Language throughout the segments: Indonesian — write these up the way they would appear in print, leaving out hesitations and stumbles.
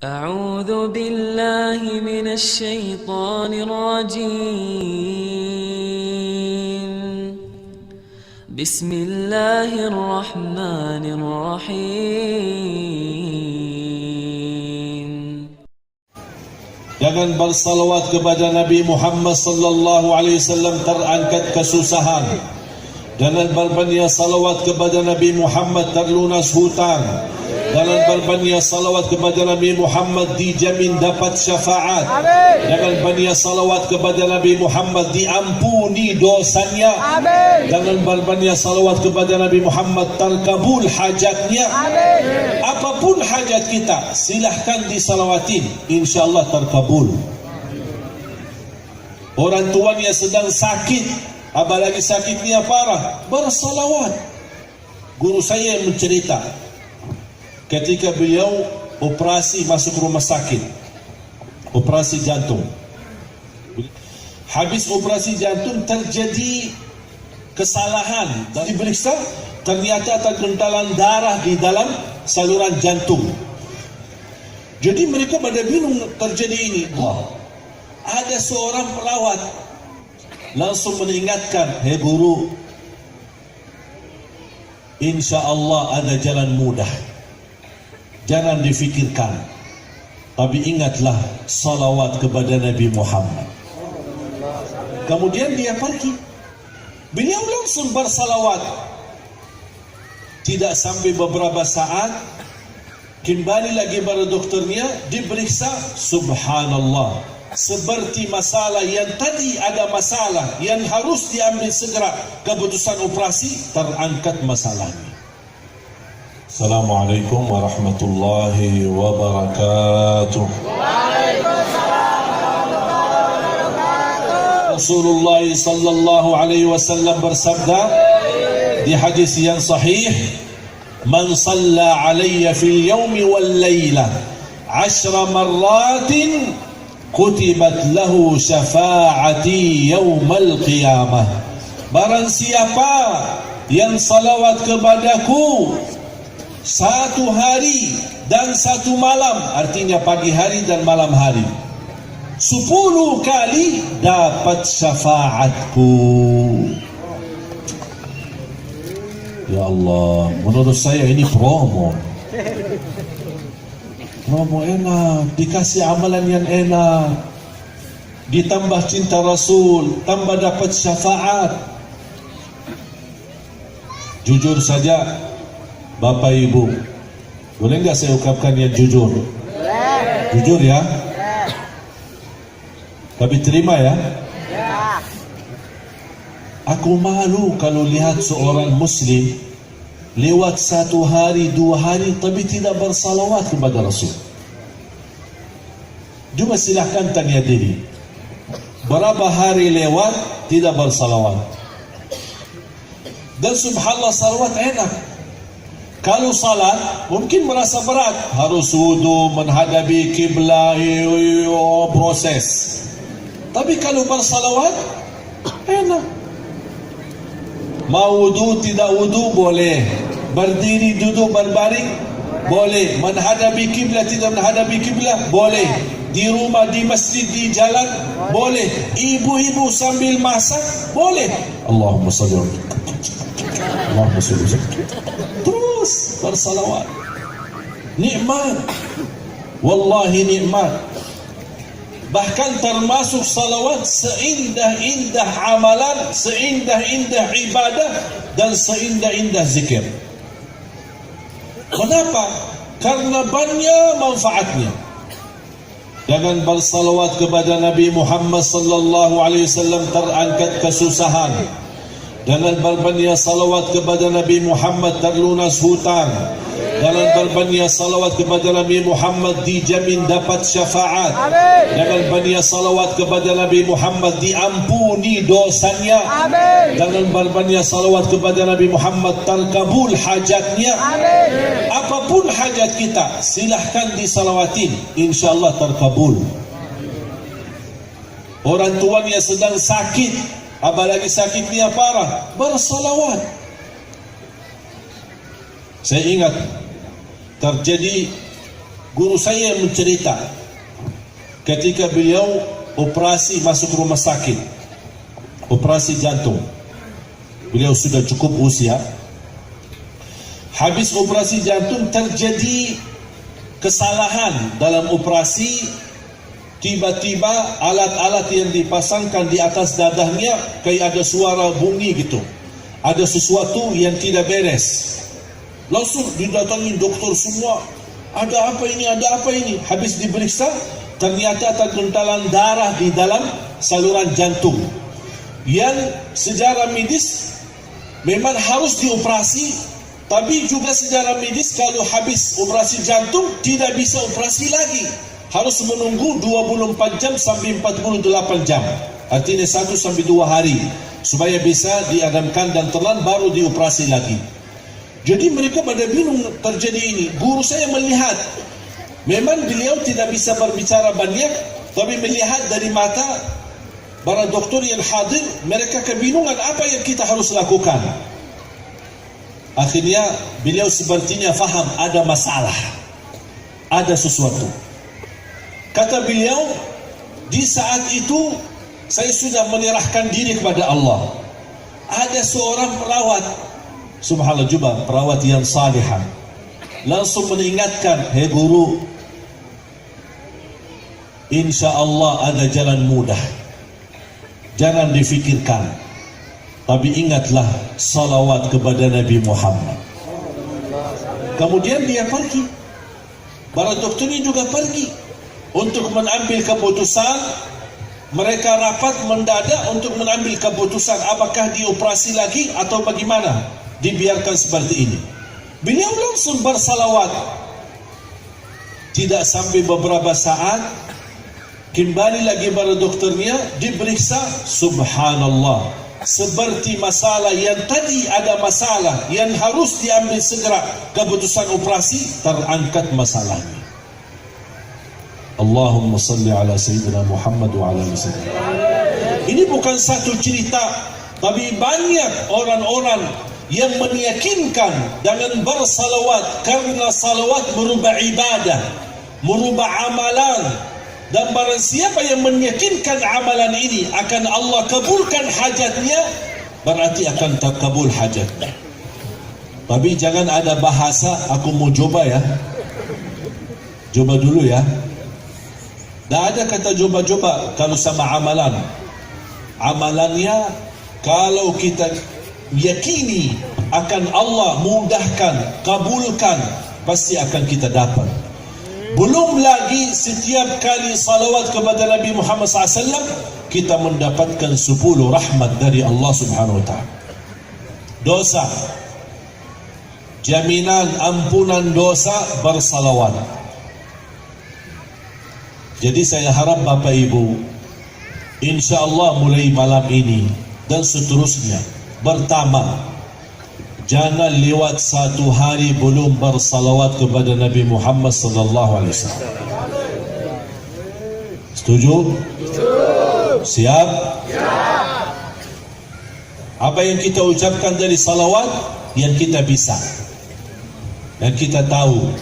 أعوذ بالله من الشيطان الرجيم. بسم الله الرحمن الرحيم. Jangan bersalawat kepada Nabi Muhammad sallallahu alaihi wasallam terangkat kesusahan. Jangan berbanyak salawat kepada Nabi Muhammad terlunas hutang. Jangan berbanyak salawat kepada Nabi Muhammad dijamin dapat syafaat. Jangan banyak salawat kepada Nabi Muhammad diampuni dosanya. Jangan berbanyak salawat kepada Nabi Muhammad terkabul hajatnya. Apapun hajat kita, silahkan disalawatin, insyaAllah terkabul. Orang tuanya sedang sakit, apalagi sakitnya parah, bersalawat. Guru saya mencerita, ketika beliau operasi masuk rumah sakit, operasi jantung. Habis operasi jantung terjadi kesalahan, diperiksa ternyata ada gentalan darah di dalam saluran jantung. Jadi mereka pada bingung terjadi ini. Ada seorang perawat langsung mengingatkan, "Hei guru, insya-Allah ada jalan mudah. Jangan difikirkan, tapi ingatlah salawat kepada Nabi Muhammad." Kemudian dia pergi. Beliau langsung bersalawat. Tidak sampai beberapa saat, kembali lagi pada dokternya, diperiksa, subhanallah, seperti masalah yang tadi ada masalah yang harus diambil segera keputusan operasi, terangkat masalahnya. Assalamualaikum warahmatullahi wabarakatuh. Rasulullah sallallahu alaihi wasallam bersabda di hadis yang sahih, "Man shalla alayya fil yawmi wal layla 10 marratin kutibat lahu syafa'ati yawmal qiyamah." Barang siapa yang salawat kepadaku 1 hari dan 1 malam, artinya pagi hari dan malam hari, 10 kali dapat syafaatku. Ya Allah, menurut saya ini promo enak, dikasih amalan yang enak, ditambah cinta Rasul, tambah dapat syafaat. Jujur saja Bapak Ibu, boleh nggak saya ungkapkan yang jujur? Jujur ya, tapi terima ya. Aku malu kalau lihat seorang muslim lewat 1 hari, 2 hari tapi tidak bersalawat kepada Rasul. Cuma silahkan tanya diri, berapa hari lewat tidak bersalawat? Dan subhanallah, salawat enak. Kalau salat mungkin merasa berat, harus wudu, menghadapi kiblat, proses. Tapi kalau bersalawat enak. Mau wudu tidak wudu boleh, berdiri duduk berbaring boleh, menghadapi kiblat tidak menghadapi kiblat boleh, di rumah, di masjid, di jalan boleh, ibu-ibu sambil masak boleh. Allahumma salli Allahumma salli, terus bersalawat. Nikmat, wallahi nikmat. Bahkan termasuk salawat seindah-indah amalan, seindah-indah ibadah, dan seindah-indah zikir. Kenapa? Karena banyak manfaatnya. Jangan bersalawat kepada Nabi Muhammad sallallahu alaihi wasallam terangkat kesusahan. Jangan berbanyak salawat kepada Nabi Muhammad terlunas hutang. Jangan berbanyak salawat kepada Nabi Muhammad dijamin dapat syafaat. Jangan banyak salawat kepada Nabi Muhammad diampuni dosanya. Jangan berbanyak salawat kepada Nabi Muhammad terkabul hajatnya. Apapun hajat kita, silahkan disalawatin, insyaAllah terkabul. Orang tuanya sedang sakit, apalagi sakitnya parah, bersalawat. Saya ingat terjadi Guru saya yang mencerita ketika beliau operasi masuk rumah sakit, operasi jantung. Beliau sudah cukup usia. Habis operasi jantung terjadi kesalahan dalam operasi. Tiba-tiba alat-alat yang dipasangkan di atas dadahnya kayak ada suara bunyi gitu. Ada sesuatu yang tidak beres. Langsung didatangi doktor semua. Ada apa ini? Ada apa ini? Habis diperiksa, ternyata tergentalan darah di dalam saluran jantung. Yang secara medis memang harus dioperasi, tapi juga secara medis kalau habis operasi jantung tidak bisa operasi lagi. Harus menunggu 24 jam sampai 48 jam. Artinya 1 sampai 2 hari supaya bisa diadamkan dan telan baru dioperasi lagi. Jadi mereka pada bingung terjadi ini. Guru saya melihat memang beliau tidak bisa berbicara banyak, tapi melihat dari mata para doktor yang hadir, mereka kebingungan apa yang kita harus lakukan. Akhirnya beliau sepertinya faham ada masalah, ada sesuatu. Kata beliau, di saat itu saya sudah menyerahkan diri kepada Allah. Ada seorang perawat, subhanallah juga perawat yang salihah, langsung mengingatkan, "Hei guru, insya Allah ada jalan mudah. Jangan difikirkan, tapi ingatlah salawat kepada Nabi Muhammad." Kemudian dia pergi. Para dokternya juga pergi untuk mengambil keputusan. Mereka rapat mendadak untuk mengambil keputusan apakah dioperasi lagi atau bagaimana. Dibiarkan seperti ini. Beliau langsung bersalawat. Tidak sampai beberapa saat, kembali lagi para dokternya, diperiksa, subhanallah, seperti masalah yang tadi ada masalah yang harus diambil segera keputusan operasi, terangkat masalahnya. Allahumma salli ala Sayyidina Muhammad wa ala Sayyidina. Ini bukan satu cerita, tapi banyak orang-orang yang meyakinkan dengan bersalawat, karena salawat merubah ibadah, merubah amalan. Dan barang siapa yang meyakinkan amalan ini akan Allah kabulkan hajatnya, berarti akan terkabul hajatnya. Tapi jangan ada bahasa, aku mau coba ya. Coba dulu ya. Tak ada kata coba-coba kalau sama amalan. Amalannya kalau kita yakini akan Allah mudahkan, kabulkan, pasti akan kita dapat. Belum lagi setiap kali salawat kepada Nabi Muhammad SAW, kita mendapatkan 10 rahmat dari Allah Subhanahu Wa Taala. Dosa, jaminan ampunan dosa bersalawat. Jadi saya harap Bapak Ibu, insya Allah mulai malam ini dan seterusnya, pertama, jangan lewat 1 hari belum bersalawat kepada Nabi Muhammad sallallahu alaihi wasallam. Setuju? Siap? Apa yang kita ucapkan dari salawat, yang kita bisa, dan kita tahu.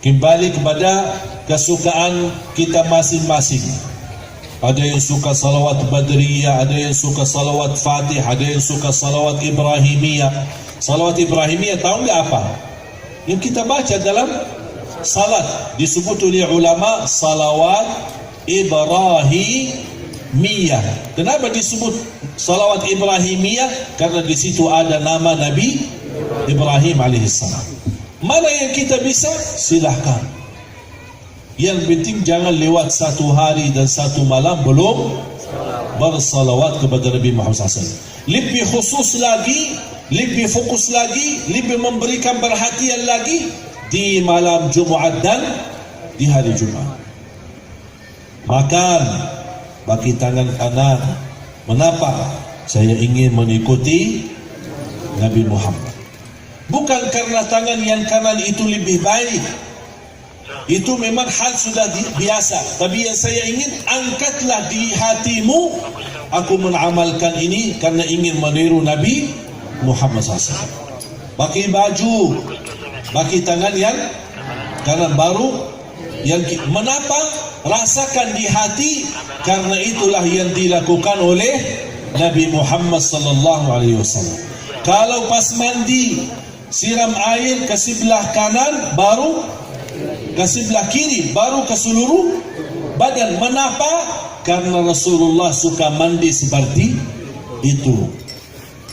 Kembali kepada kesukaan kita masing-masing. Ada yang suka salawat Badriyah, ada yang suka salawat Fatih, ada yang suka salawat Ibrahimiyah. Salawat Ibrahimiyah tahu nggak apa? Yang kita baca dalam salat disebut oleh ulama salawat Ibrahimiyah. Kenapa disebut salawat Ibrahimiyah? Karena di situ ada nama Nabi Ibrahim alaihissalam. Mana yang kita bisa, silahkan. Yang penting jangan lewat 1 hari dan 1 malam belum bersalawat kepada Nabi Muhammad SAW. Lebih khusus lagi, lebih fokus lagi, lebih memberikan perhatian lagi di malam Jumat dan di hari Jumat. Makan bagi tangan kanan. Mengapa? Saya ingin mengikuti Nabi Muhammad. Bukan karena tangan yang kanan itu lebih baik. Itu memang hal sudah biasa. Tapi yang saya ingin, angkatlah di hatimu, aku mengamalkan ini karena ingin meniru Nabi Muhammad SAW. Pakai baju, pakai tangan yang Karena baru menapa? Rasakan di hati, karena itulah yang dilakukan oleh Nabi Muhammad sallallahu alaihi wasallam. Kalau pas mandi siram air ke sebelah kanan, baru ke sebelah kiri, baru ke seluruh badan. Menapa? Karena Rasulullah suka mandi seperti itu.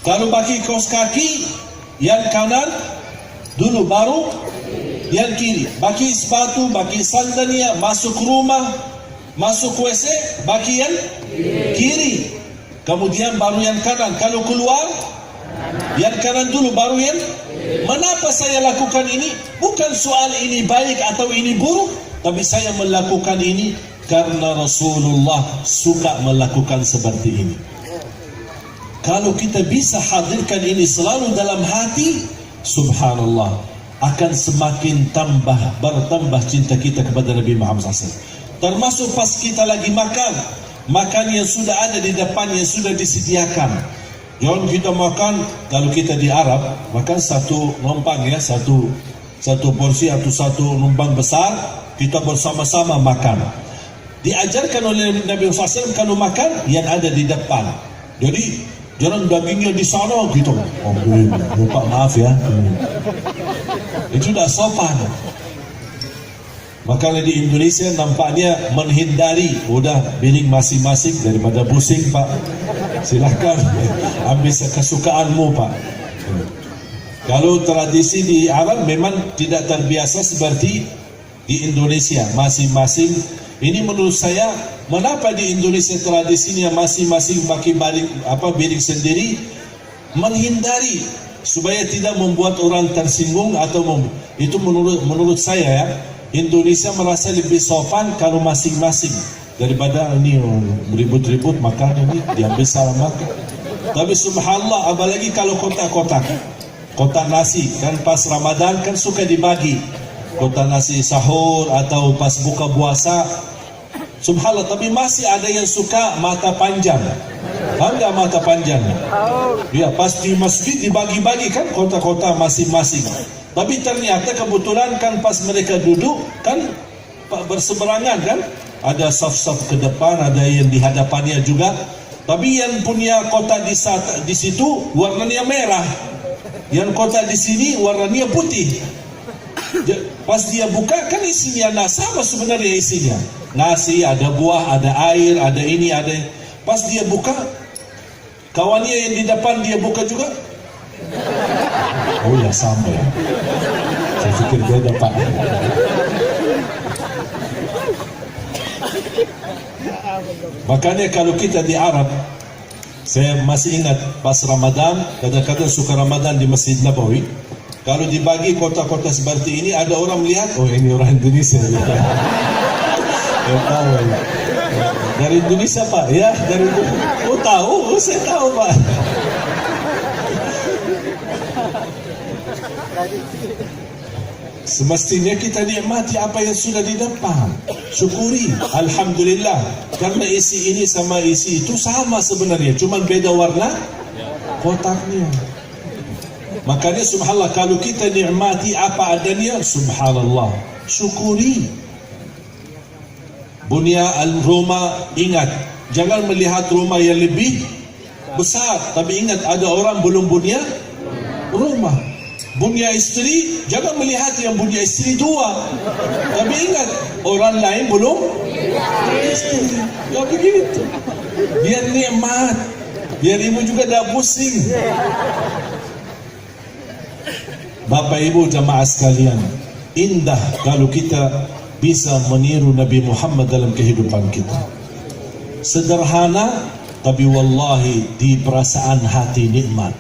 Kalau pakai kaos kaki, yang kanan dulu, baru yang kiri. Pakai sepatu, pakai sandalnya, masuk rumah, masuk WC, pakai yang kiri. Kemudian baru yang kanan. Kalau keluar, yang kanan dulu, baru yang. Menapa saya lakukan ini? Bukan soal ini baik atau ini buruk, tapi saya melakukan ini karena Rasulullah suka melakukan seperti ini. Kalau kita bisa hadirkan ini selalu dalam hati, subhanallah, akan semakin bertambah cinta kita kepada Nabi Muhammad SAW. Termasuk pas kita lagi makan yang sudah ada di depan, yang sudah disediakan. Jangan kita makan, kalau kita di Arab, makan satu numpang ya, satu porsi atau satu numpang besar, kita bersama-sama makan. Diajarkan oleh Nabi SAW kalau makan, yang ada di depan. Jadi, jangan dagingnya di sana gitu. Oh, lupa, maaf ya. Itu sudah sopan. Makanya di Indonesia nampaknya menghindari, udah piring masing-masing daripada pusing Pak. Silahkan ambil kesukaanmu Pak. Kalau tradisi di Arab memang tidak terbiasa seperti di Indonesia, masing-masing. Ini menurut saya, mengapa di Indonesia tradisinya masing-masing pakai piring sendiri? Menghindari supaya tidak membuat orang tersinggung atau itu menurut saya ya. Indonesia merasa lebih sopan kalau masing-masing daripada ini ribut-ribut makan ini diambil salah makan. Tapi subhanallah, apalagi kalau kotak nasi kan pas Ramadan kan suka dibagi kotak nasi sahur atau pas buka puasa. Subhanallah, tapi masih ada yang suka mata panjang. Enggak mata panjang. Ya, pas di masjid dibagi-bagi kan kotak-kotak masing-masing. Tapi ternyata kebetulan kan pas mereka duduk kan berseberangan kan, ada saf-saf ke depan, ada yang di hadapannya juga. Tapi yang punya kotak di situ warnanya merah, yang kotak di sini warnanya putih. Pas dia buka kan isinya sama sebenarnya isinya. Nasi, ada buah, ada air, ada ini, ada. Pas dia buka, kawannya yang di depan dia buka juga. Oh ya, sama ya. Saya pikir beda Pak. Makanya kalau kita di Arab, saya masih ingat pas Ramadan, kadang-kadang suka Ramadan di Masjid Nabawi. Kalau dibagi kota-kota seperti ini, ada orang melihat, oh ini orang Indonesia. Tahu ya. Dari Indonesia Pak, ya dari Indonesia. Oh tahu, saya tahu Pak. Semestinya kita nikmati apa yang sudah di depan, syukuri, alhamdulillah. Karena isi ini sama isi itu sama sebenarnya, cuma beda warna kotaknya. Makanya subhanallah, kalau kita nikmati apa adanya, subhanallah, syukuri. Bunya rumah, ingat, jangan melihat rumah yang lebih besar, tapi ingat ada orang belum punya rumah. Punya istri, jangan melihat yang punya istri dua, tapi ingat orang lain belum istri. Ya begitu, biar nikmat, biar ibu juga tidak pusing. Bapak ibu jamaah sekalian, indah kalau kita bisa meniru Nabi Muhammad dalam kehidupan kita. Sederhana, tapi wallahi di perasaan hati nikmat.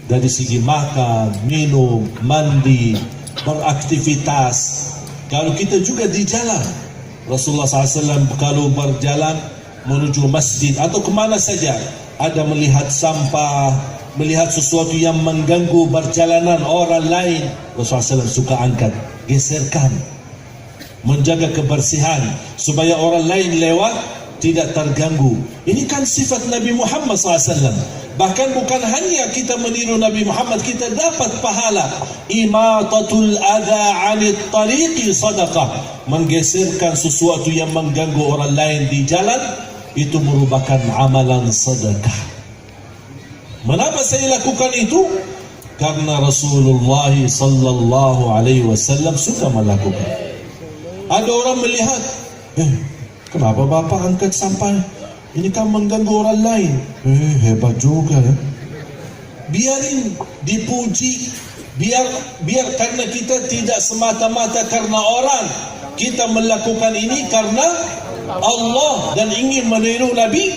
Dari segi makan, minum, mandi, beraktivitas. Kalau kita juga di jalan, Rasulullah SAW kalau berjalan menuju masjid atau kemana saja, ada melihat sampah, melihat sesuatu yang mengganggu perjalanan orang lain, Rasulullah SAW suka angkat, geserkan, menjaga kebersihan supaya orang lain lewat tidak terganggu. Ini kan sifat Nabi Muhammad SAW. Bahkan bukan hanya kita meniru Nabi Muhammad, kita dapat pahala. Imatatul adha 'anit tariqi sadaqah. Menggeserkan sesuatu yang mengganggu orang lain di jalan, itu merupakan amalan sedekah. Mengapa saya lakukan itu? Karena Rasulullah sallallahu alaihi wasallam suka melakukan. Ada orang melihat, kenapa Bapak angkat sampai? Ini kan mengganggu orang lain. Hebat juga ya. Biarin dipuji. Biar karena kita tidak semata-mata karena orang. Kita melakukan ini karena Allah dan ingin meniru Nabi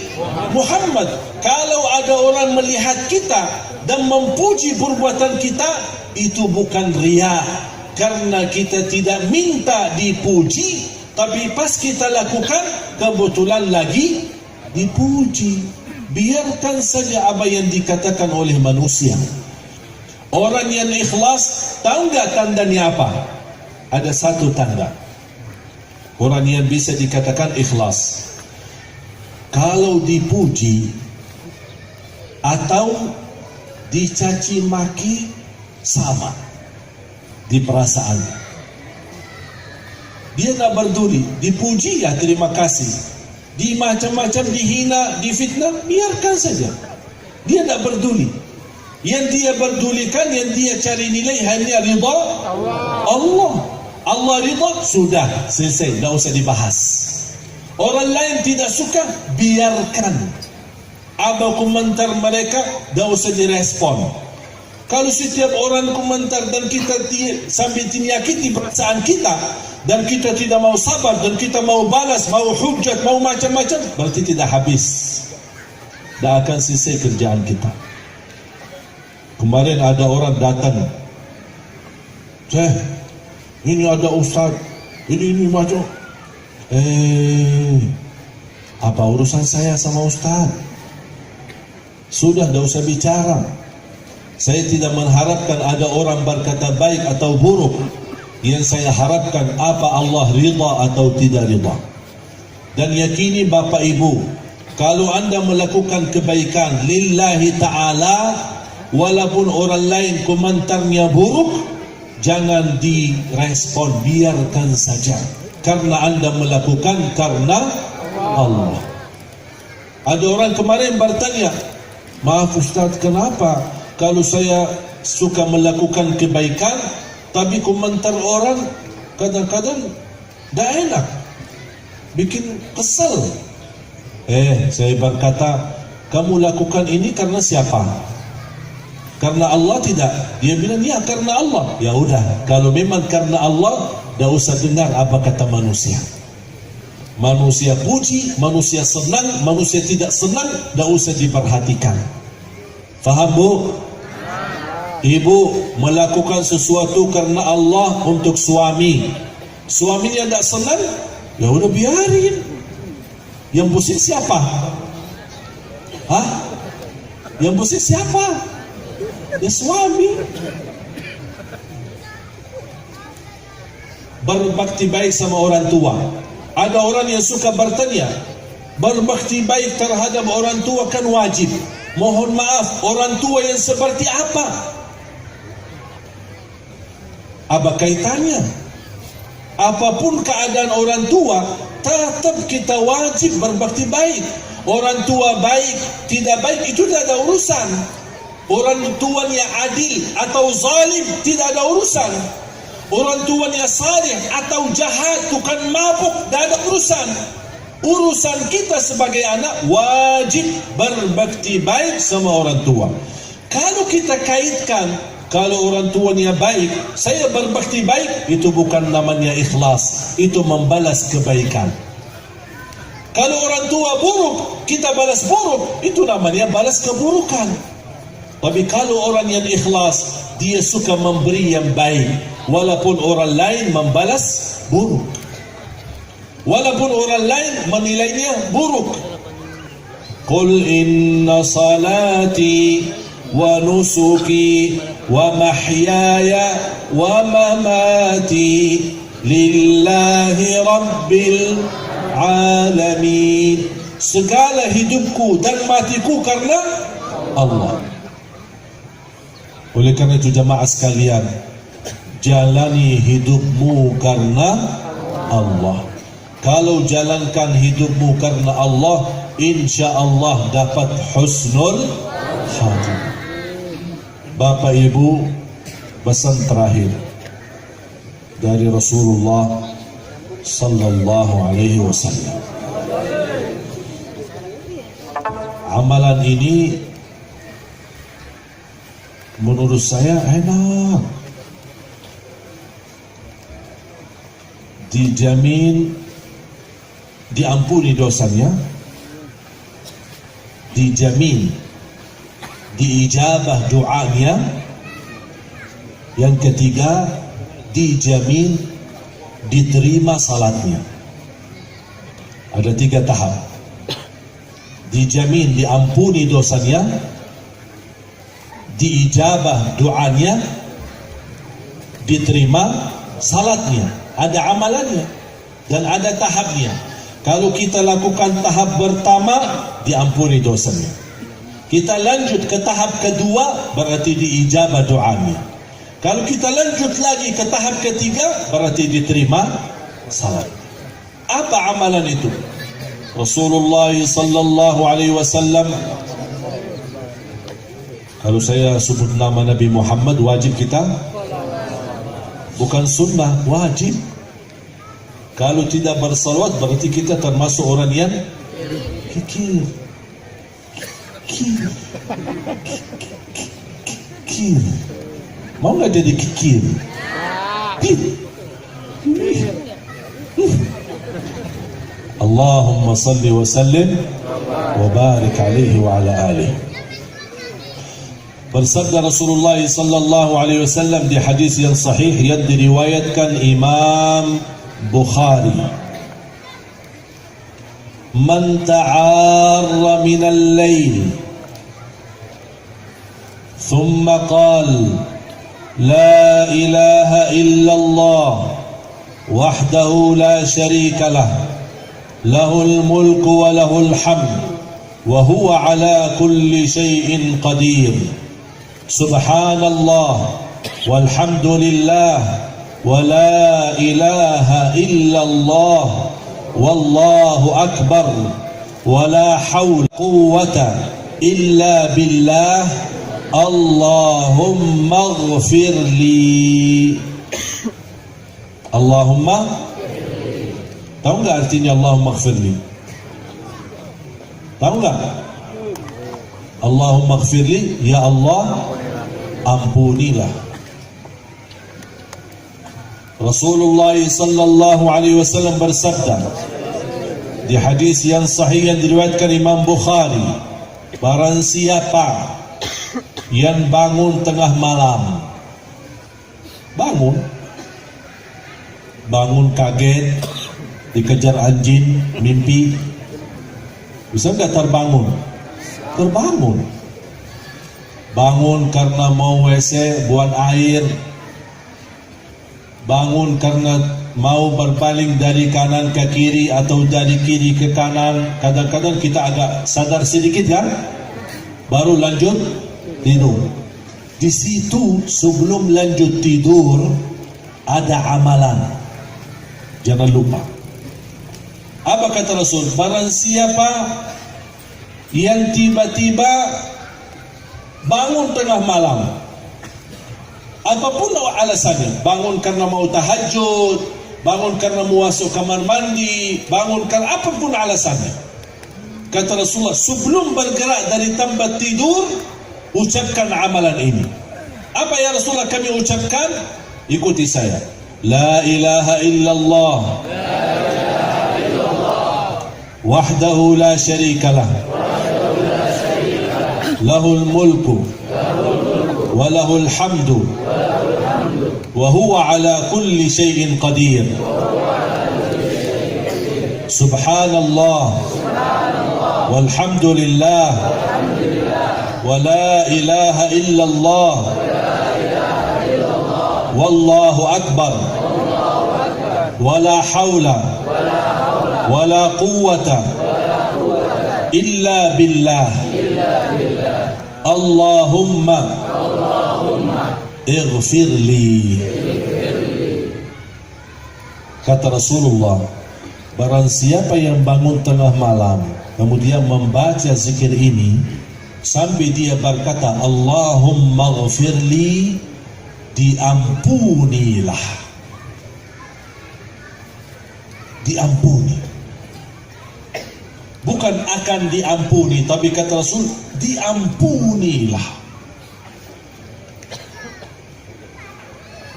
Muhammad. Kalau ada orang melihat kita dan memuji perbuatan kita, itu bukan riya. Karena kita tidak minta dipuji, tapi pas kita lakukan kebetulan lagi dipuji. Biarkan saja apa yang dikatakan oleh manusia. Orang yang ikhlas, tahu nggak tandanya apa? Ada satu tanda orang yang bisa dikatakan ikhlas. Kalau dipuji atau dicaci maki, sama di perasaan. Dia tak peduli. Dipuji ya terima kasih, di macam-macam, dihina, difitnah, biarkan saja. Dia tak peduli. Yang dia pedulikan, yang dia cari nilai hanya ridha Allah. Allah ridha, sudah selesai, tak usah dibahas. Orang lain tidak suka, biarkan. Apa komentar mereka, tak usah direspon. Kalau setiap orang komentar dan kita sambil menyakiti perasaan kita, dan kita tidak mau sabar, dan kita mau balas, mau hujat, mau macam-macam, berarti tidak habis. Tak akan selesai kerjaan kita. Kemarin ada orang datang, ini ada ustaz, ini macam, apa urusan saya sama ustaz? Sudah, tak usah bicara. Saya tidak mengharapkan ada orang berkata baik atau buruk. Yang saya harapkan apa Allah ridha atau tidak ridha. Dan yakini Bapak Ibu, kalau anda melakukan kebaikan lillahi ta'ala, walaupun orang lain komentarnya buruk, jangan direspon, biarkan saja. Karena anda melakukan karena Allah. Ada orang kemarin bertanya, maaf Ustaz, kenapa kalau saya suka melakukan kebaikan, tapi komentar orang kadang-kadang tak enak, bikin kesel. Saya berkata, kamu lakukan ini karena siapa? Karena Allah tidak? Dia bilang, ya karena Allah. Ya udah, kalau memang karena Allah, tak usah dengar apa kata manusia. Manusia puji, manusia senang, manusia tidak senang, tak usah diperhatikan. Faham Bu? Ibu melakukan sesuatu karena Allah untuk suami. Suaminya tak senang, ya udah biarin. Yang pusing siapa? Yang pusing siapa? Ya suami. Berbakti baik sama orang tua. Ada orang yang suka bertanya, berbakti baik terhadap orang tua kan wajib. Mohon maaf, orang tua yang seperti apa? Apa kaitannya? Apapun keadaan orang tua, tetap kita wajib berbakti baik. Orang tua baik, tidak baik, itu tidak ada urusan. Orang tuanya adil atau zalim, tidak ada urusan. Orang tuanya saleh atau jahat, tukang mabuk, tidak ada urusan. Urusan kita sebagai anak wajib berbakti baik sama orang tua. Kalau kita kaitkan, kalau orang tuanya baik, saya berbakti baik, itu bukan namanya ikhlas, itu membalas kebaikan. Kalau orang tua buruk, kita balas buruk, itu namanya balas keburukan. Tapi kalau orang yang ikhlas, dia suka memberi yang baik, walaupun orang lain membalas buruk, walaupun orang lain menilainya buruk. Qul inna salati wa nusuki wa mahyaya wa mamati lillahi rabbil alamin. Segala hidupku dan matiku karena Allah. Oleh karena itu jamaah sekalian, jalani hidupmu karena Allah. Kalau jalankan hidupmu karena Allah, insya Allah dapat husnul khatimah. Bapak Ibu, pesan terakhir dari Rasulullah sallallahu alaihi wasallam. Amalan ini menurut saya enak, dijamin diampuni dosanya, dijamin diijabah doanya, yang ketiga dijamin diterima salatnya. Ada 3 tahap. Dijamin diampuni dosanya, diijabah doanya, diterima salatnya. Ada amalannya dan ada tahapnya. Kalau kita lakukan tahap pertama, diampuni dosanya. Kita lanjut ke tahap kedua, berarti diijabah doanya. Kalau kita lanjut lagi ke tahap ketiga, berarti diterima salat. Apa amalan itu? Rasulullah sallallahu alaihi wasallam, kalau saya sebut nama Nabi Muhammad, wajib kita? Bukan sunnah, wajib. Kalau tidak bersalawat, berarti kita termasuk orang yang kikir. Kikir. Mau nggak jadi kikir? Allahumma salli wa sallim wa barik alaihi wa ala alihi. Bersabda Rasulullah sallallahu alaihi wasallam di hadis yang sahih yang diriwayatkan Imam Bukhari, man ta'arra min al-layl thumma qala la ilaha illallah wahdahu la sharika lah lahul mulku wa lahul hamd wa huwa ala kulli shay'in qadir subhanallah walhamdulillah wa la ilaha illallah wallahu akbar wa la hawla quwwata illa billah Allahumma ighfir li. Allahumma, tahu nggak artinya Allahumma ighfir li? Tahu nggak? Allahumma ighfir li, ya Allah ampunilah. Rasulullah sallallahu alaihi wasallam bersabda di hadis yang sahih yang diriwayatkan Imam Bukhari, barang siapa yang bangun tengah malam, bangun kaget, dikejar anjing, mimpi, bisa nggak terbangun? Terbangun. Bangun karena mau WC, buang air. Bangun karena mau berpaling dari kanan ke kiri atau dari kiri ke kanan. Kadang-kadang kita agak sadar sedikit kan, baru lanjut tidur. Di situ sebelum lanjut tidur ada amalan. Jangan lupa. Apa kata Rasul? Barang siapa yang tiba-tiba bangun tengah malam, apapun alasannya, bangun karena mau tahajud, bangun karena mau masuk kamar mandi, bangun karena apapun alasannya, kata Rasulullah, sebelum bergerak dari tempat tidur, ucapkan amalan ini. Apa ya Rasulullah kami ucapkan? Ikuti saya. La ilaha illallah wahdahu la syarika lah lahul mulku wa lahul hamdu wa huwa ala kulli syai'in qadir subhanallah walhamdulillah wa la ilaha illallah wallahu akbar wa la hawla wa la quwwata illa billah. Allahumma ighfirli. Kata Rasulullah, barang siapa yang bangun tengah malam kemudian membaca zikir ini sampai dia berkata Allahumma ighfirli, diampunilah. Diampuni, bukan akan diampuni, tapi kata Rasul diampunilah.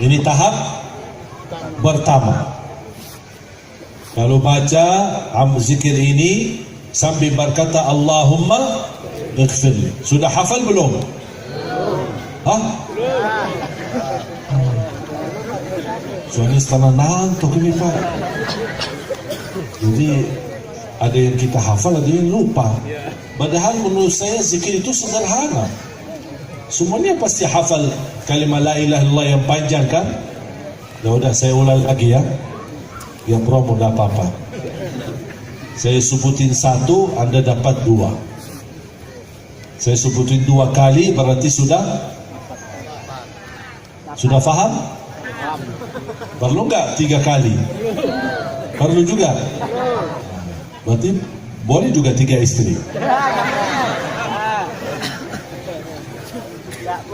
Ini tahap pertama. Kalau baca zikir ini sambil berkata Allahumma ighfirli. Sudah hafal belum? Hah? Soalnya setelah ngantuk ini Pak. Jadi ada yang kita hafal, ada yang lupa. Padahal menurut saya zikir itu sederhana. Semuanya pasti hafal kalimat la ilaha illallah yang panjang kan? Ya udah saya ulang lagi ya. Yang promo tidak apa-apa. Saya sebutin satu, Anda dapat dua. Saya sebutin 2 kali, berarti sudah faham? Perlu nggak 3 kali? Perlu juga. Berarti boleh juga 3 istri.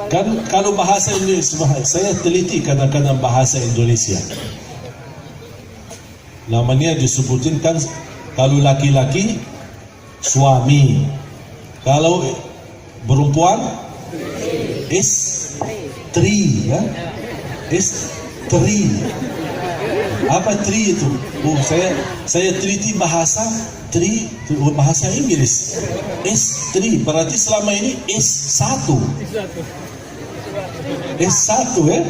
Kan kalau bahasa Indonesia, saya teliti kadang-kadang bahasa Indonesia. Namanya disebutin kan, kalau laki-laki suami, kalau perempuan istri, ya, istri. Apa tri itu? Oh, saya teliti bahasa tri, bahasa Inggris. Istri berarti selama ini S1 ya.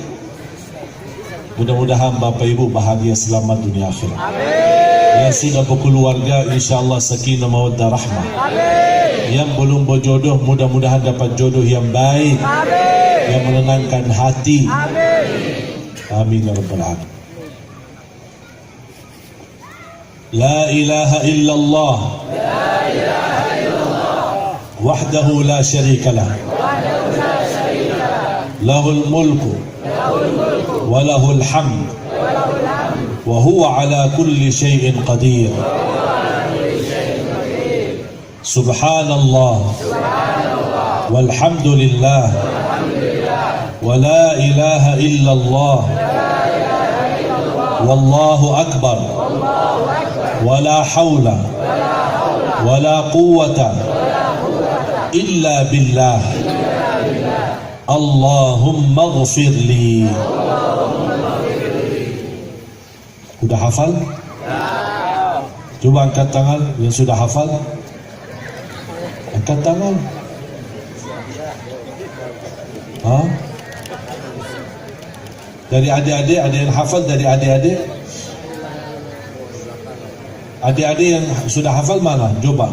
Mudah-mudahan Bapak Ibu bahagia selamat dunia akhirat. Yang sudah berkeluarga insyaAllah sakinah mawaddah rahmah. Yang belum berjodoh mudah-mudahan dapat jodoh yang baik, yang menenangkan hati. Amin ya rabbal alamin. La ilaha illallah wahdahu la syarika lah, lahul mulku wa lahul hamd wa huwa ala kulli syai'in qadir. Subhanallah walhamdulillah wa la ilaha illallah wallahu akbar wa la hawla wa la quwwata illa billah. Allahumma ighfirli. Sudah hafal? Coba angkat tangan yang sudah hafal. Angkat tangan. Hah? Dari adik-adik, ada yang hafal dari adik-adik? Adik-adik yang sudah hafal mana? Coba.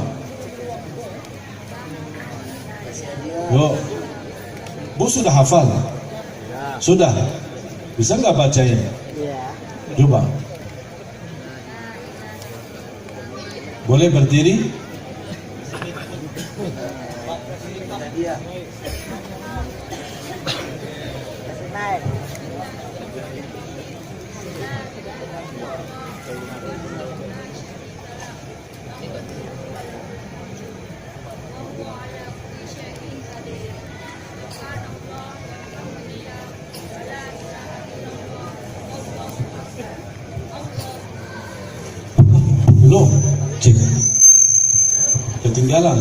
Yuk. Bu sudah hafal? Sudah? Bisa nggak bacain? Coba. Boleh berdiri? Belum? Cek. Ketinggalan.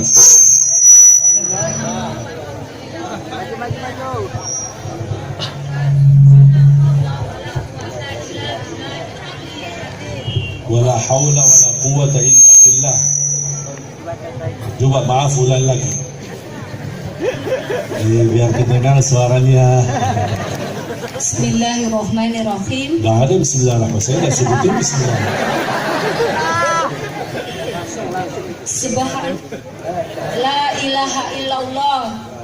Wala hawla wala quwwata illa billah. Coba maaf ulang lagi. Biar kedengar suaranya. Bismillahirrahmanirrahim. Nggak ada bismillahirrahmanirrahim. Saya dah sebutin bismillah. Subhan la ilaha illallah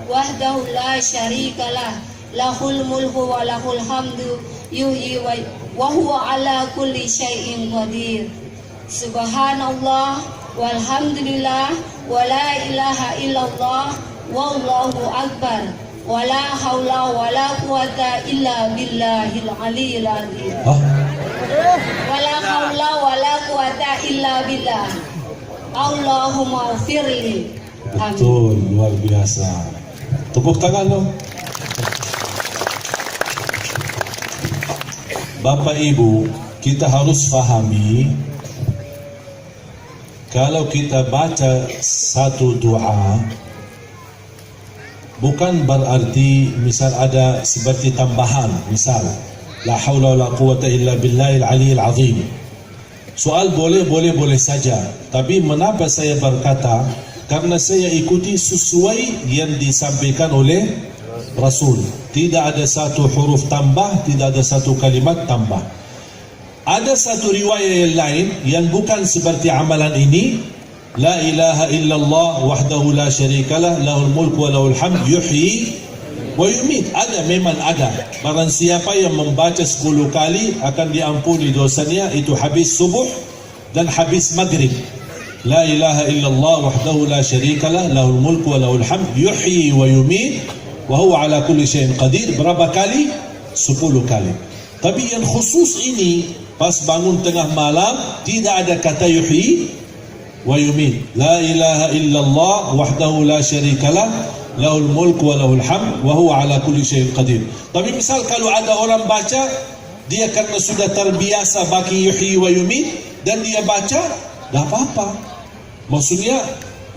wahdahu la syarikalah, lahul mulku wa lahul hamdu yuhyi wa huwa ala kulli syai'in qadir. Subhanallah walhamdulillah wa la ilaha illallah wallahu akbar, wala haula wala quwata illa billahil aliyil azim. Wala haula wala quwata illa billah. Allahumma firli. Amin. Betul, luar biasa. Tepuk tangan dong. Bapak Ibu, kita harus fahami, kalau kita baca satu doa, bukan berarti misal ada seperti tambahan, misal la haula wala quwata illa billahil aliyil azim. Soal boleh saja, tapi mengapa saya berkata? Karena saya ikuti sesuai yang disampaikan oleh Rasul. Tidak ada satu huruf tambah, tidak ada satu kalimat tambah. Ada satu riwayat yang lain yang bukan seperti amalan ini, la ilaha illallah wahdahu la syarikalah lahul mulku wa lahul hamd yuhyi wa yumiit. Ada, memang ada. Barang siapa yang membaca 10 kali akan diampuni dosanya, itu habis subuh dan habis maghrib. La ilaha illallah wahdahu la syarikalah lahul mulku wa lahul hamd yuhyi wa yumiit wa huwa ala kulli syai'in qadir. Berapa kali? 10 kali. Tapi yang khusus ini, pas bangun tengah malam, tidak ada kata yuhyi wa yumiit. La ilaha illallah wahdahu la syarikalah lahul mulku wa lahul hamd wa huwa ala kulli syai'in qadir. Tapi misal kalau ada orang baca, dia karena sudah terbiasa bagi yuhyi wa yumiit dan dia baca, tak apa-apa. Maksudnya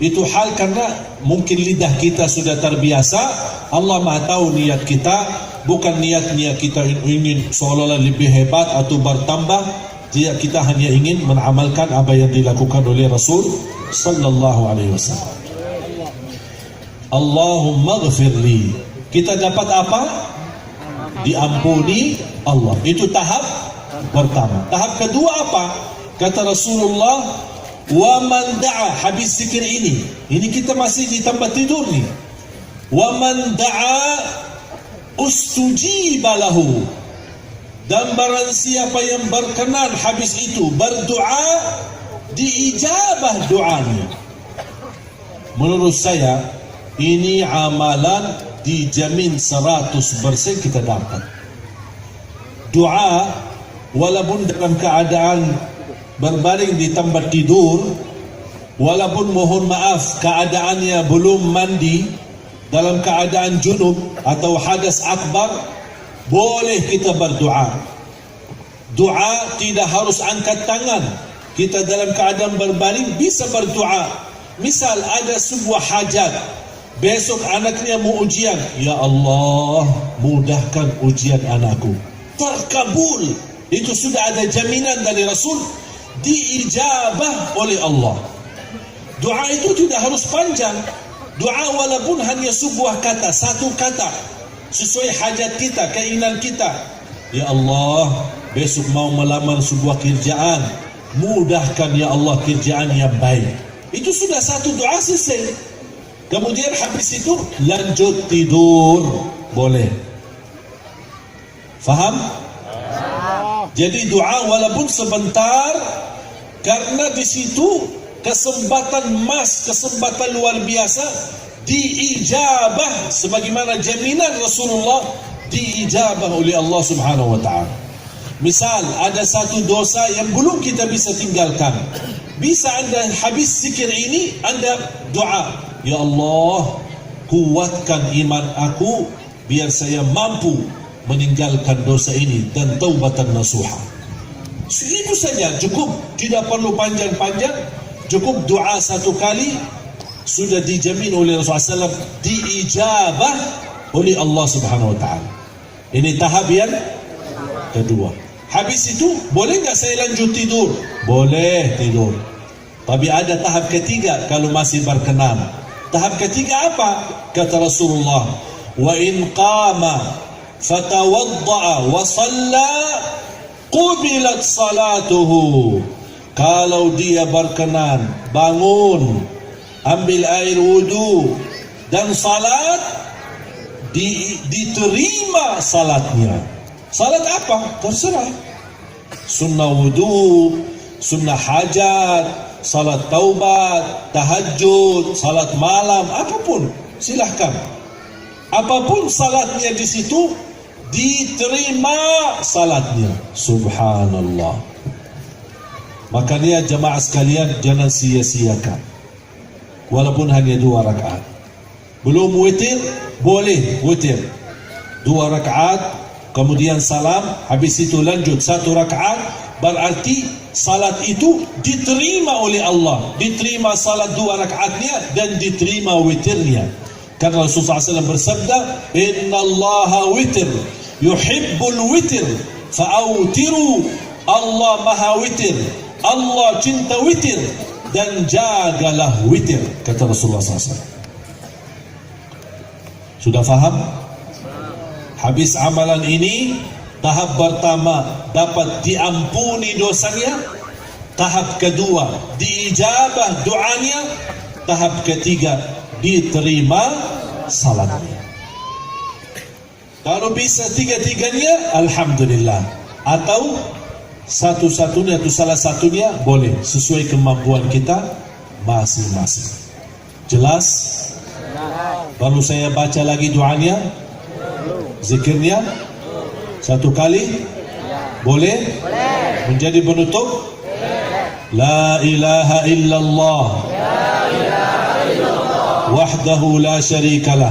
itu hal karena mungkin lidah kita sudah terbiasa. Allah Maha tahu niat kita, bukan niat kita ingin seolah-olah lebih hebat atau bertambah. Kita hanya ingin mengamalkan apa yang dilakukan oleh Rasul sallallahu alaihi wasallam. Allahumma ghfirli. Kita dapat apa? Diampuni Allah. Itu tahap pertama. Tahap kedua apa? Kata Rasulullah, wa man da'a, habis zikir ini kita masih di tempat tidur nih. Wa man da'a ustujiba lahu, dan barang siapa yang berkenan habis itu berdoa, diijabah doanya. Menurut saya ini amalan dijamin 100% kita dapat. Doa walaupun dalam keadaan berbaring di tempat tidur, walaupun mohon maaf keadaannya belum mandi, dalam keadaan junub atau hadas akbar, boleh kita berdoa. Doa tidak harus angkat tangan. Kita dalam keadaan berbaring bisa berdoa. Misal ada sebuah hajat, besok anaknya mau ujian, ya Allah mudahkan ujian anakku, terkabul. Itu sudah ada jaminan dari Rasul, diijabah oleh Allah. Doa itu tidak harus panjang. Doa walaupun hanya sebuah kata, satu kata, sesuai hajat kita, keinginan kita. Ya Allah, besok mau melamar sebuah kerjaan, mudahkan ya Allah kerjaan yang baik. Itu sudah satu doa selesai. Kemudian habis itu lanjut tidur, boleh. Faham? Jadi doa walaupun sebentar, karena di situ kesempatan emas, kesempatan luar biasa, diijabah sebagaimana jaminan Rasulullah, diijabah oleh Allah Subhanahu wa taala. Misal ada satu dosa yang belum kita bisa tinggalkan, bisa anda habis zikir ini anda doa, ya Allah kuatkan iman aku biar saya mampu meninggalkan dosa ini dan taubatan nasuha. Itu saja cukup, tidak perlu panjang-panjang. Cukup doa satu kali, sudah dijamin oleh Rasulullah SAW, diijabah oleh Allah Subhanahu wa taala. Ini tahap yang kedua. Habis itu boleh enggak saya lanjut tidur? Boleh tidur. Tapi ada tahap ketiga kalau masih berkenan. Tahap ketiga apa? Kata Rasulullah, wa in qama fatawadda'a wa shalla qubilat salatuhu. Kalau dia berkenan, bangun, ambil air wudu dan salat, diterima salatnya. Salat apa? Terserah. Sunnah wudu, sunnah hajat, salat taubat, tahajud, salat malam, apapun. silahkan. Apapun salatnya di situ, diterima salatnya. Subhanallah. Makanya jemaah sekalian, jangan sia-siakan. Walaupun hanya 2 rakaat. Belum witir, boleh witir 2 rakaat, kemudian salam, habis itu lanjut 1 rakaat. Berarti salat itu diterima oleh Allah. Diterima salat 2 rakaatnya dan diterima witirnya. Karena Rasulullah SAW bersabda, Inna allaha witir, yuhibbul witir, fa'autiru. Allah maha witir, Allah cinta witir, dan jagalah witir, kata Rasulullah SAW. Sudah faham? Habis amalan ini, tahap pertama dapat diampuni dosanya, tahap kedua diijabah doanya, tahap ketiga diterima salatnya. Kalau bisa 3-3-nya, alhamdulillah. Atau satu-satunya atau salah satunya, boleh, sesuai kemampuan kita masing-masing. Jelas? Baru saya baca lagi doanya, zikirnya 1 kali, boleh? Menjadi penutup. La ilaha illallah, wahdahu la syarikalah,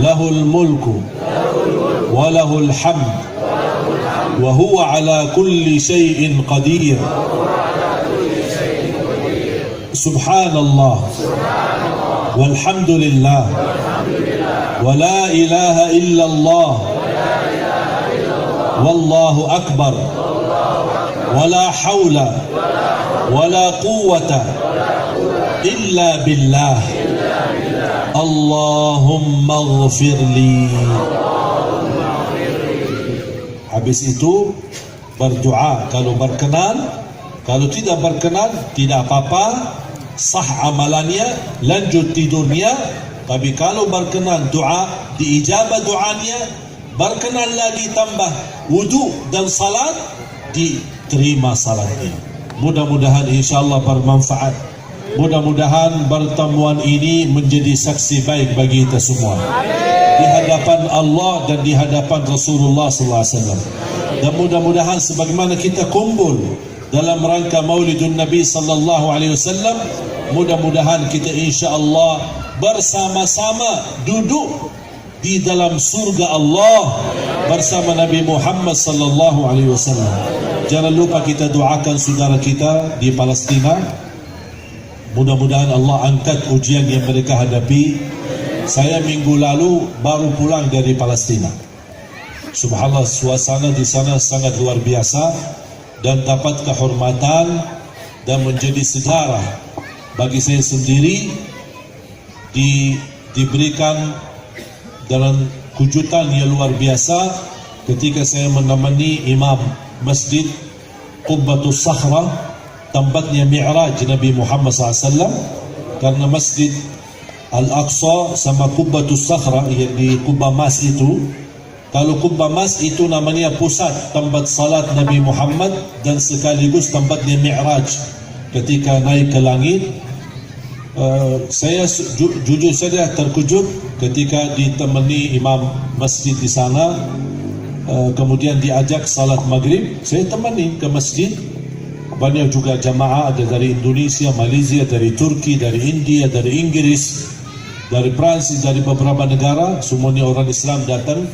lahul mulku wa lahul hamd, wa huwa ala kulli syai'in qadir. Subhanallah, walhamdulillah, wa la ilaha illallah, wallahu akbar, wa la hawla wa la quwwata illa billah. Allahumma ghafirli. Habis itu berdoa kalau berkenan. Kalau tidak berkenan, tidak apa-apa, sah amalannya, lanjut tidurnya. Tapi kalau berkenan, doa diijabah doanya, berkenan lagi tambah wudu dan salat, diterima salatnya. Mudah-mudahan insyaAllah bermanfaat. Mudah-mudahan pertemuan ini menjadi saksi baik bagi kita semua di hadapan Allah dan di hadapan Rasulullah SAW. Dan mudah-mudahan sebagaimana kita kumpul dalam rangka Maulidun Nabi sallallahu alaihi wasallam, mudah-mudahan kita insya-Allah bersama-sama duduk di dalam surga Allah bersama Nabi Muhammad sallallahu alaihi wasallam. Jangan lupa kita doakan saudara kita di Palestina. Mudah-mudahan Allah angkat ujian yang mereka hadapi. Saya minggu lalu baru pulang dari Palestina. Subhanallah, suasana di sana sangat luar biasa dan dapat kehormatan dan menjadi sejarah bagi saya sendiri. Diberikan dalam kejutan yang luar biasa ketika saya menemani imam masjid Qubbatus Sakhra, tempatnya Mi'raj Nabi Muhammad SAW. Karena masjid Al-Aqsa sama Qubbatus Sakhra yang di Qubbah Mas itu, kalau Qubbah Mas itu namanya pusat tempat salat Nabi Muhammad dan sekaligus tempatnya Mi'raj ketika naik ke langit. Saya jujur saja terkejut ketika ditemani imam masjid di sana, kemudian diajak salat maghrib. Saya temani ke masjid. Banyak juga jamaah, ada dari Indonesia, Malaysia, dari Turki, dari India, dari Inggris, dari Prancis, dari beberapa negara. Semuanya orang Islam datang.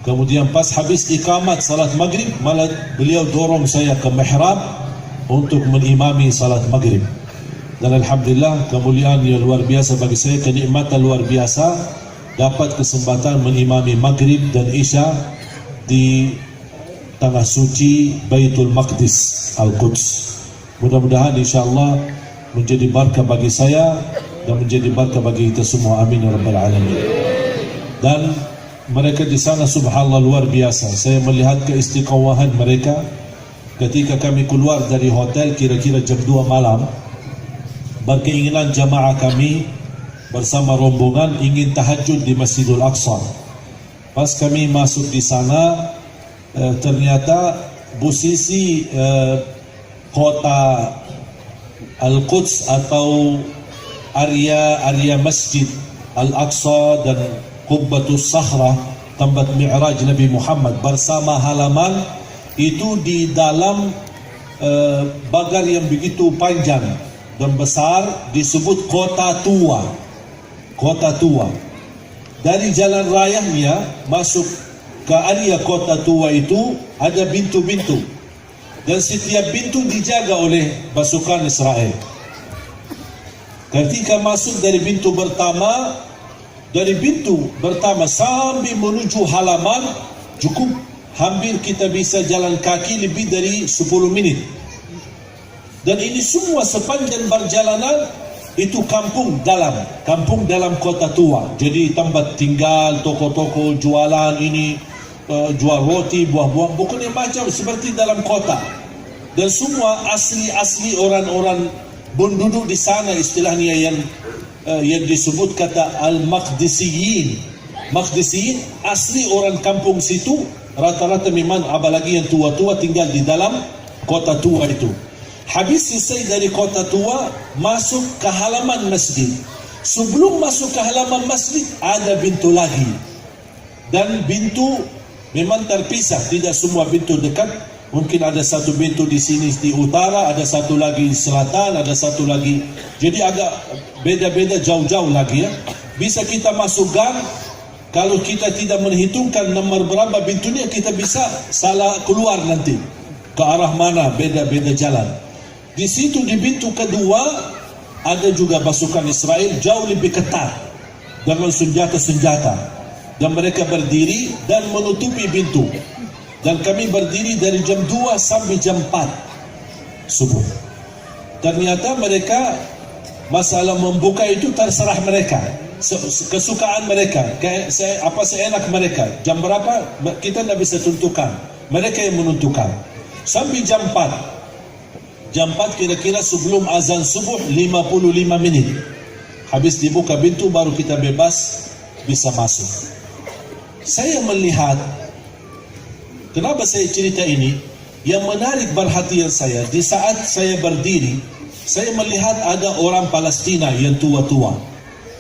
Kemudian pas habis iqamat salat maghrib, malah beliau dorong saya ke mihrab untuk menimami salat maghrib. Dan alhamdulillah, kemuliaan yang luar biasa bagi saya, kenikmatan luar biasa dapat kesempatan menimami maghrib dan isya di tanah suci Baitul Maqdis Al-Quds. Mudah-mudahan insyaAllah menjadi barakah bagi saya dan menjadi barakah bagi kita semua. Amin ya rabbal alamin. Dan mereka di sana subhanallah luar biasa. Saya melihat keistiqomahan mereka ketika kami keluar dari hotel kira-kira jam 2 malam. Berkeinginan jamaah kami bersama rombongan ingin tahajud di Masjidul Aqsa. Pas kami masuk di sana, ternyata posisi kota Al-Quds atau area Masjid Al-Aqsa dan Qubbatus Sakhra, tempat Mi'raj Nabi Muhammad, bersama halaman itu di dalam pagar yang begitu panjang dan besar, disebut Kota Tua. Kota Tua. Dari jalan rayanya masuk ke area Kota Tua itu ada pintu-pintu, dan setiap pintu dijaga oleh pasukan Israel. Ketika masuk dari pintu pertama sampai menuju halaman, cukup hampir kita bisa jalan kaki lebih dari 10 minit. Dan ini semua sepanjang perjalanan itu kampung dalam Kota Tua. Jadi tempat tinggal, toko-toko, jualan ini, jual roti, buah-buah, bukannya macam seperti dalam kota. Dan semua asli orang-orang penduduk di sana, istilahnya yang disebut kata Al-Maqdisiyin. Maqdisiyin asli orang kampung situ, rata-rata memang apalagi yang tua-tua tinggal di dalam Kota Tua itu. Habis selesai dari Kota Tua, masuk ke halaman masjid. Sebelum masuk ke halaman masjid ada pintu lagi, dan pintu memang terpisah, tidak semua pintu dekat. Mungkin ada satu pintu di sini di utara, ada satu lagi di selatan, ada satu lagi. Jadi agak beda-beda, jauh-jauh lagi ya. Bisa kita masuk gang, kalau kita tidak menghitungkan nomor berapa pintunya, kita bisa salah keluar nanti. Ke arah mana, beda-beda jalan. Di situ di pintu kedua ada juga pasukan Israel jauh lebih ketat dengan senjata-senjata, dan mereka berdiri dan menutupi pintu. Dan kami berdiri dari jam 2 sampai jam 4 subuh. Ternyata mereka, masalah membuka itu terserah mereka, kesukaan mereka, apa seenak mereka. Jam berapa kita tidak bisa tentukan, mereka yang menentukan. Sampai jam 4. Jam 4 kira-kira sebelum azan subuh 55 menit. Habis dibuka pintu baru kita bebas bisa masuk. Saya melihat, kenapa saya cerita ini? Yang menarik perhatian saya, di saat saya berdiri, saya melihat ada orang Palestina yang tua-tua.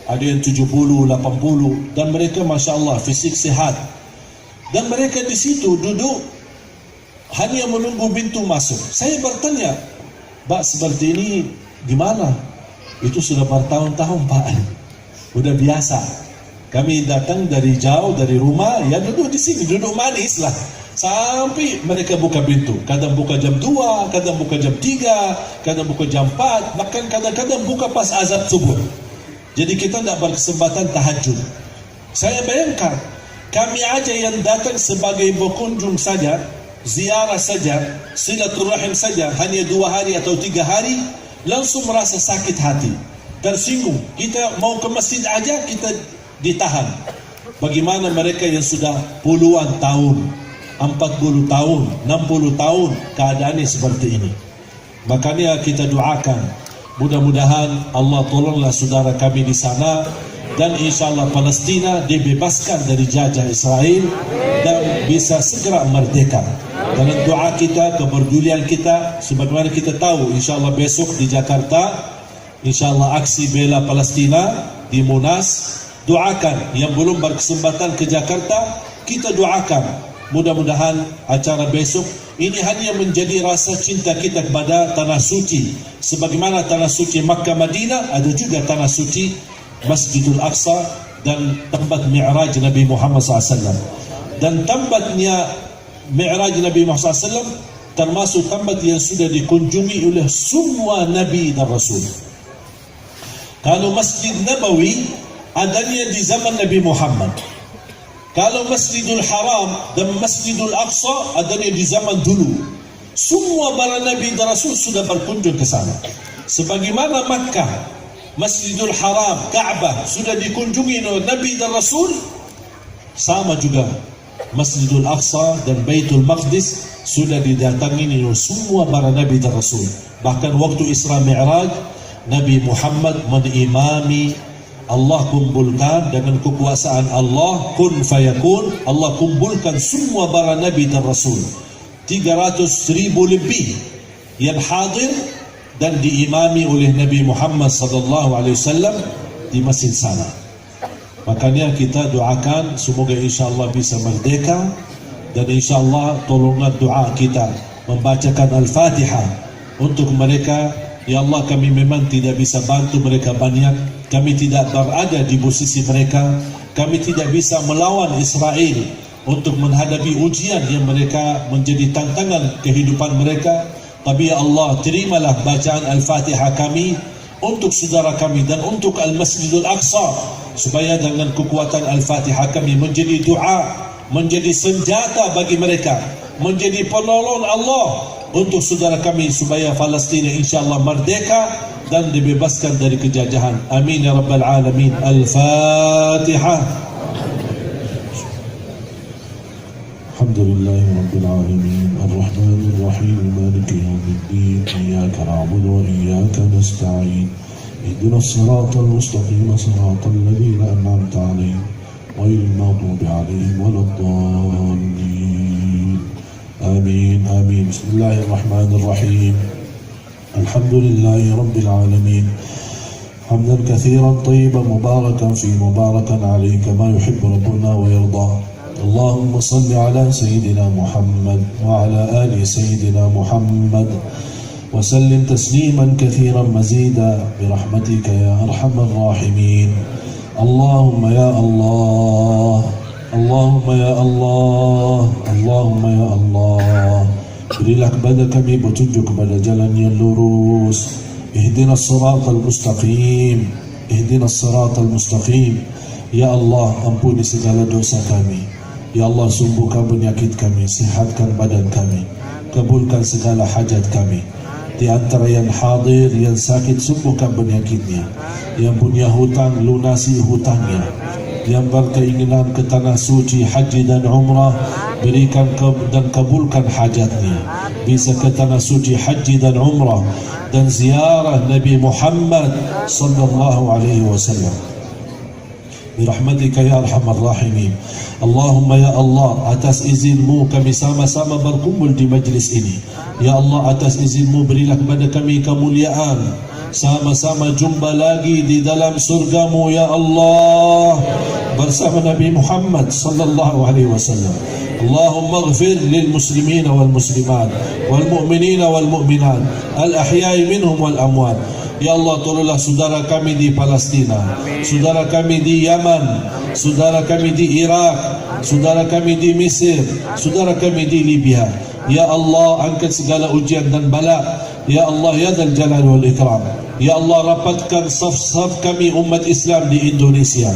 Ada yang 70, 80, dan mereka Masya Allah fisik sehat. Dan mereka di situ duduk hanya menunggu pintu masuk. Saya bertanya, Pak, seperti ini gimana? Itu sudah bertahun-tahun Pak, udah biasa. Kami datang dari jauh, dari rumah, ya duduk di sini, duduk manis lah. Sampai mereka buka pintu. Kadang buka jam 2, kadang buka jam 3, kadang buka jam 4, bahkan kadang-kadang buka pas azan subuh. Jadi kita tidak berkesempatan tahajud. Saya bayangkan, kami aja yang datang sebagai berkunjung saja, ziarah saja, silaturahim saja, hanya 2 hari atau 3 hari, langsung merasa sakit hati, tersinggung. Kita mau ke masjid aja kita ditahan. Bagaimana mereka yang sudah puluhan tahun, 40 tahun, 60 tahun keadaannya seperti ini. Makanya kita doakan, mudah-mudahan Allah tolonglah saudara kami di sana, dan insyaAllah Palestina dibebaskan dari jajah Israel dan bisa segera merdeka. Dalam doa kita, kepedulian kita, sebagaimana kita tahu insyaAllah besok di Jakarta, insyaAllah aksi bela Palestina di Monas. Doakan yang belum berkesempatan ke Jakarta, kita doakan mudah-mudahan acara besok ini hanya menjadi rasa cinta kita kepada tanah suci. Sebagaimana tanah suci Makkah Madinah, ada juga tanah suci Masjidul Aqsa dan tempat Mi'raj Nabi Muhammad SAW. Dan tempatnya Mi'raj Nabi Muhammad SAW termasuk tempat yang sudah dikunjungi oleh semua Nabi dan Rasul. Kalau Masjid Nabawi adanya di zaman Nabi Muhammad, kalau Masjidul Haram dan Masjidul Aqsa adanya di zaman dulu. Semua para Nabi dan Rasul sudah berkunjung ke sana. Sebagaimana Makkah, Masjidul Haram, Ka'bah sudah dikunjungi oleh Nabi dan Rasul, sama juga Masjidul Aqsa dan Baitul Maqdis sudah didatangi oleh semua para Nabi dan Rasul. Bahkan waktu Isra Mi'raj, Nabi Muhammad menimami, Allah kumpulkan dengan kekuasaan Allah, kun fayakun, Allah kumpulkan semua para Nabi dan Rasul. 300,000 lebih yang hadir dan diimami oleh Nabi Muhammad sallallahu alaihi wasallam di masjid sana. Makanya kita doakan semoga insya-Allah bisa merdeka, dan insya-Allah tolonglah doa kita membacakan Al-Fatihah untuk mereka. Ya Allah, kami memang tidak bisa bantu mereka banyak, kami tidak berada di posisi mereka, kami tidak bisa melawan Israel untuk menghadapi ujian yang mereka menjadi tantangan kehidupan mereka. Tapi ya Allah, terimalah bacaan Al-Fatihah kami untuk saudara kami dan untuk Al-Masjidul Aqsa, supaya dengan kekuatan Al-Fatihah kami menjadi doa, menjadi senjata bagi mereka, menjadi penolong Allah untuk saudara kami, supaya Palestin insyaAllah merdeka dan dibebaskan dari kejajahan. Amin ya Rabbal Alamin. Al-Fatihah. Alhamdulillahi Rabbil Alamin, Ar-Rahmanir Rahim, Maliki Yawmiddin, Iyyaka na'budu wa iyyaka nasta'in, Ihdinas siratal mustaqim, siratal ladzina an'amta 'alaihim, ghairil maghdubi 'alaihim waladdallin. Amin, amin. Bismillahirrahmanirrahim. Alhamdulillahi Rabbil Alamin, hamdan katsiran tayyiban mubarakan fi mubarakan 'alaihi kama yuhibbu rabbuna wa yarda. اللهم صل على سيدنا محمد وعلى آل سيدنا محمد وسلم تسليما كثيرا مزيدا برحمتك يا أرحم الراحمين. اللهم يا الله، اللهم يا الله، اللهم يا الله، berilah kepada kami petunjuk kepada jalan yang lurus. Ihdinas siratal mustaqim, ihdinas siratal mustaqim. Ya Allah, ampuni segala dosa kami. Ya Allah, sembuhkan penyakit kami, sihatkan badan kami, kabulkan segala hajat kami. Di antara yang hadir, yang sakit, sembuhkan penyakitnya. Yang punya hutang, lunasi hutangnya. Yang berkeinginan ke tanah suci, haji dan umrah, berikan dan kabulkan hajatnya. Bisa ke tanah suci, haji dan umrah, dan ziarah Nabi Muhammad sallallahu alaihi wasallam. Birahmatika ya arhamar rahimin. Allahumma ya Allah, atas izinmu kami sama-sama berkumpul di majlis ini. Ya Allah, atas izinmu berilah kepada kami kemuliaan, sama-sama jumpa lagi di dalam surgamu ya Allah, bersama Nabi Muhammad sallallahu alaihi wasallam. Allahumma ighfir lil muslimin wal muslimat wal mu'minin wal mu'minat al ahya'i minhum wal amwat. Ya Allah, tolonglah saudara kami di Palestina, saudara kami di Yaman, saudara kami di Iraq, saudara kami di Mesir, saudara kami di Libya. Ya Allah, angkat segala ujian dan bala. Ya Allah, ya Dzal Jalal wal Ikram. Ya Allah, rapatkan saf-saf kami umat Islam di Indonesia.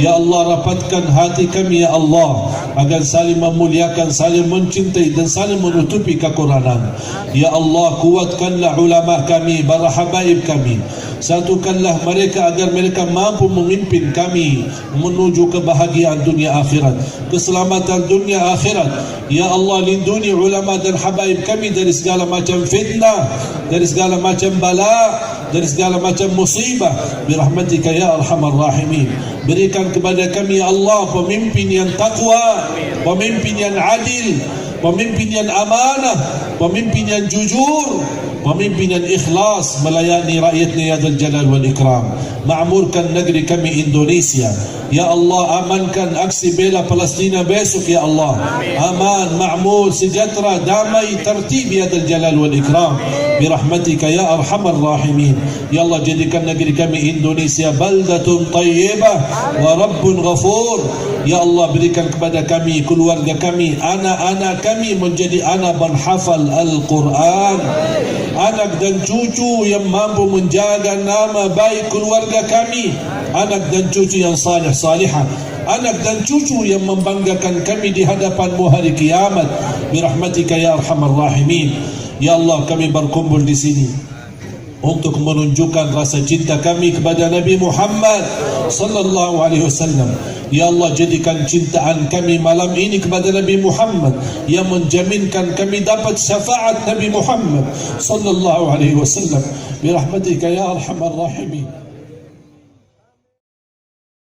Ya Allah, rapatkan hati kami ya Allah, agar saling memuliakan, saling mencintai dan saling menutupi kekurangan. Ya Allah, kuatkanlah ulama kami, para habaib kami. Satukanlah mereka agar mereka mampu memimpin kami menuju kebahagiaan dunia akhirat, keselamatan dunia akhirat. Ya Allah, lindungi ulama dan habaib kami dari segala macam fitnah, dari segala macam bala, dari segala macam musibah. Birahmatika ya arhamar rahimin. Berikan kepada kami ya Allah pemimpin yang takwa, pemimpin yang adil, pemimpin yang amanah, pemimpin yang jujur, pemimpin yang ikhlas melayani rakyatnya ya Dzal Jalal wal Ikram. Ma'murkan negeri kami Indonesia. Ya Allah, amankan aksi bela Palestina besok ya Allah. Aman, ma'mur, sejahtera, damai, tertib ya Dzal Jalal wal Ikram. Birahmatika ya arhamar rahimin. Ya Allah, jadikan negeri kami Indonesia baldatun tayyibah wa rabbun ghafur. Ya Allah, berikan kepada kami, keluarga kami, anak-anak kami menjadi anak penghafal Al-Quran, anak dan cucu yang mampu menjaga nama baik keluarga kami, anak dan cucu yang salih salihah, anak dan cucu yang membanggakan kami di hadapan-Mu hari kiamat. Birahmatika ya arhamar rahimin. Ya Allah, kami berkumpul di sini untuk menunjukkan rasa cinta kami kepada Nabi Muhammad sallallahu alaihi wasallam. Ya Allah, jadikan cintaan kami malam ini kepada Nabi Muhammad yang menjaminkan kami dapat syafaat Nabi Muhammad sallallahu alaihi wasallam. Birahmatika ya arhamar rahimin.